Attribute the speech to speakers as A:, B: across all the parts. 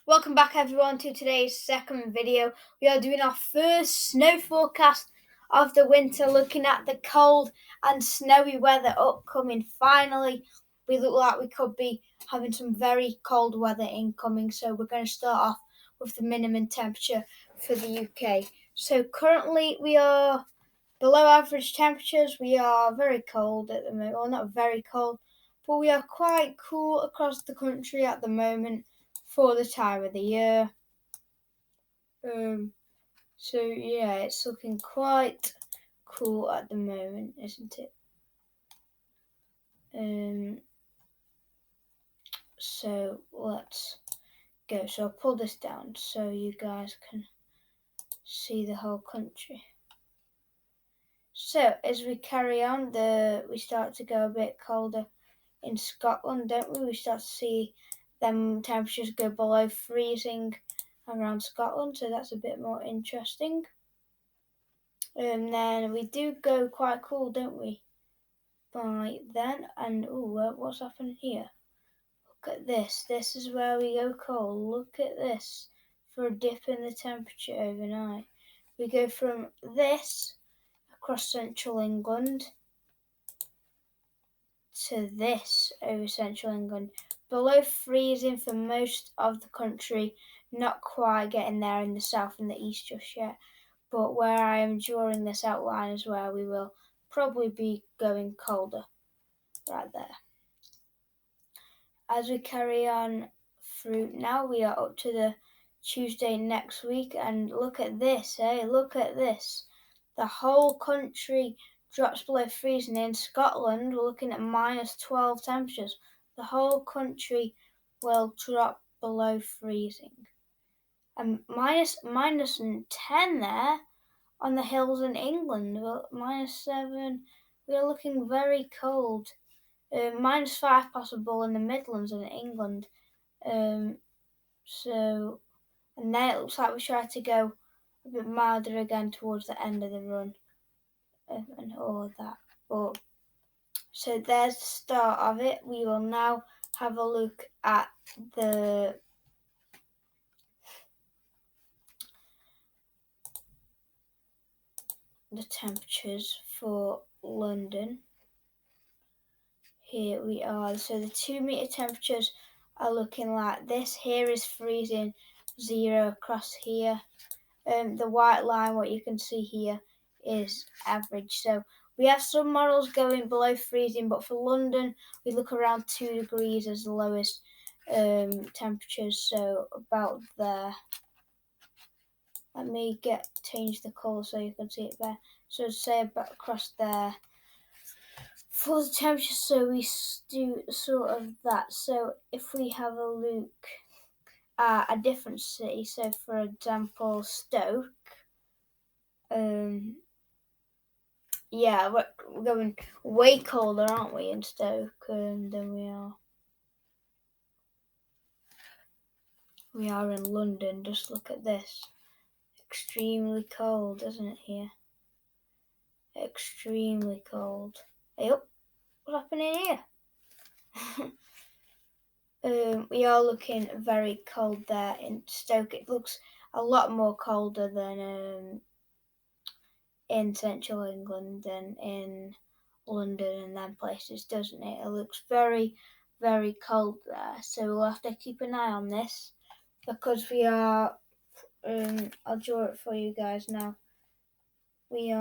A: Welcome back everyone to today's second video. We are doing our first snow forecast of the winter, looking at the cold and snowy weather upcoming. Finally, we look like we could be having some very cold weather incoming, so we're going to start off with the minimum temperature for the UK. So currently we are below average temperatures. We are very cold at the moment, well not very cold, but we are quite cool across the country at the moment for the time of the year. So yeah, it's looking quite cool at the moment, isn't it? So let's go. So I'll pull this down so you guys can see the whole country. So as we carry on, we start to go a bit colder in Scotland, don't we? We start to see them temperatures go below freezing around Scotland, so that's a bit more interesting. And then we do go quite cool, don't we? By then, and what's happening here? Look at this. This is where we go cold. Look at this for a dip in the temperature overnight. We go from this across central England to this over central England. Below freezing for most of the country, not quite getting there in the south and the east just yet. But where I am drawing this outline is where we will probably be going colder, right there. As we carry on through, now we are up to the Tuesday next week, and look at this, look at this. The whole country drops below freezing. In Scotland, we're looking at -12 temperatures. The whole country will drop below freezing. And minus 10 there on the hills in England. Well, -7. We are looking very cold. -5 possible in the Midlands and England. So, and then it looks like we try to go a bit milder again towards the end of the run, and all of that. But so there's the start of it. We will now have a look at the temperatures for London. Here we are. So the 2-meter temperatures are looking like this. Here is freezing 0 across here. The white line, what you can see here, is average. So we have some models going below freezing, but for London, we look around 2 degrees as the lowest temperatures. So about there. Let me change the colour so you can see it there. So say about across there. For the temperature, so we do sort of that. So if we have a look at a different city, so for example Stoke, yeah, we're going way colder, aren't we, in Stoke than we are in London. Just look at this. Extremely cold, isn't it, here? Extremely cold. Hey, what's happening here? We are looking very cold there in Stoke. It looks a lot more colder than in central England and in London and them places, doesn't it? It looks very, very cold there. So we'll have to keep an eye on this because we are. I'll draw it for you guys now. We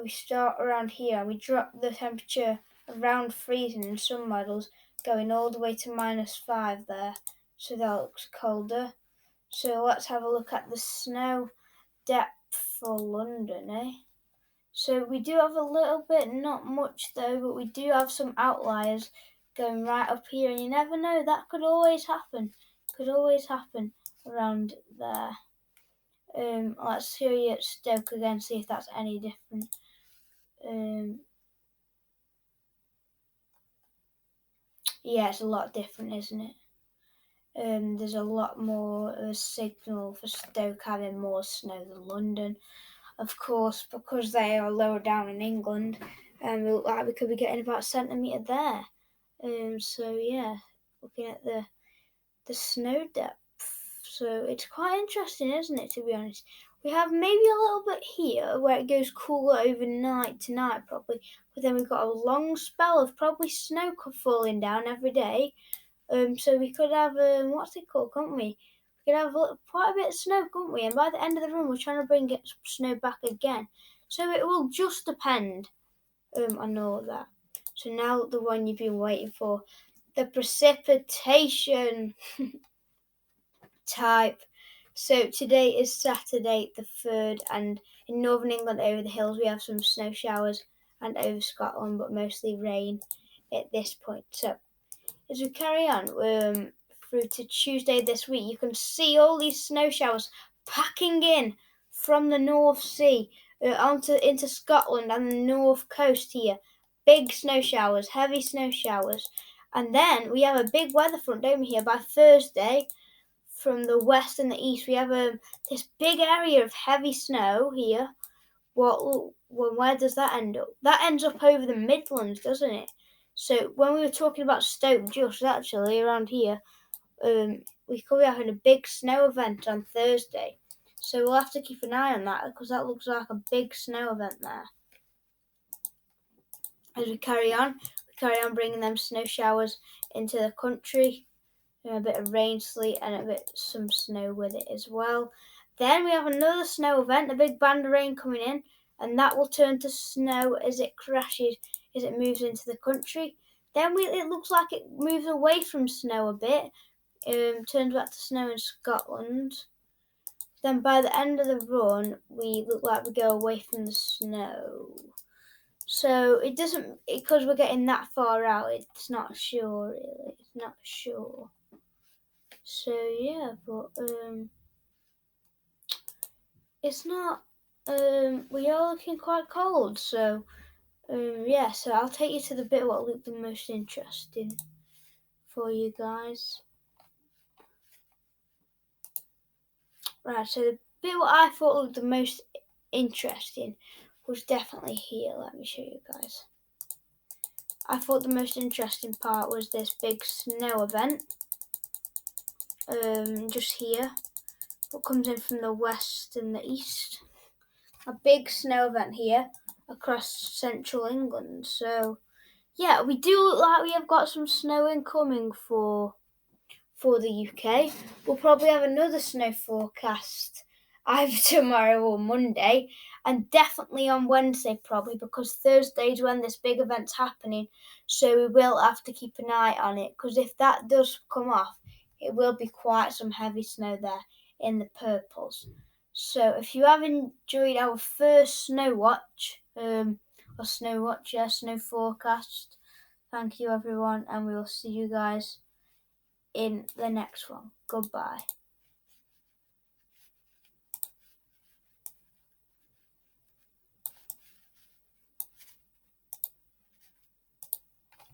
A: start around here. We drop the temperature around freezing in some models, going all the way to -5 there. So that looks colder. So let's have a look at the snow depth for London, So we do have a little bit, not much though, but we do have some outliers going right up here, and you never know, that could always happen. Could always happen around there. Let's show you at Stoke again, see if that's any different. Yeah, it's a lot different, isn't it? There's a lot more of a signal for Stoke having more snow than London. Of course, because they are lower down in England, and we look like we could be getting about a centimetre there. So yeah, looking at the snow depth. So it's quite interesting, isn't it, to be honest? We have maybe a little bit here where it goes cooler overnight tonight probably, but then we've got a long spell of probably snow falling down every day. So we could have what's it called, couldn't we? We could have quite a bit of snow, couldn't we? And by the end of the run, we're trying to bring snow back again. So it will just depend on all of that. So now the one you've been waiting for, the precipitation type. So today is Saturday the 3rd, and in northern England over the hills we have some snow showers, and over Scotland, but mostly rain at this point. So as we carry on through to Tuesday this week, you can see all these snow showers packing in from the North Sea into Scotland and the north coast here. Big snow showers, heavy snow showers. And then we have a big weather front, don't we, here by Thursday. From the west and the east, we have this big area of heavy snow here. Where does that end up? That ends up over the Midlands, doesn't it? So when we were talking about Stoke just actually around here, we could be having a big snow event on Thursday. So we'll have to keep an eye on that because that looks like a big snow event there. As we carry on bringing them snow showers into the country. A bit of rain, sleet, and some snow with it as well. Then we have another snow event, a big band of rain coming in, and that will turn to snow as it crashes, as it moves into the country. Then it looks like it moves away from snow a bit, turns back to snow in Scotland. Then by the end of the run, we look like we go away from the snow. So it doesn't, because we're getting that far out, it's not sure really, it's not sure. So yeah, but it's not. We are looking quite cold. So yeah. So I'll take you to the bit what looked the most interesting for you guys. Right. So the bit what I thought looked the most interesting was definitely here. Let me show you guys. I thought the most interesting part was this big snow event. Just here. What comes in from the west and the east. A big snow event here across central England. So yeah, we do look like we have got some snow incoming for the UK. We'll probably have another snow forecast either tomorrow or Monday, and definitely on Wednesday probably, because Thursday's when this big event's happening. So we will have to keep an eye on it, because if that does come off, it will be quite some heavy snow there in the purples. So if you have enjoyed our first snow watch, snow forecast, thank you everyone, and we will see you guys in the next one. Goodbye.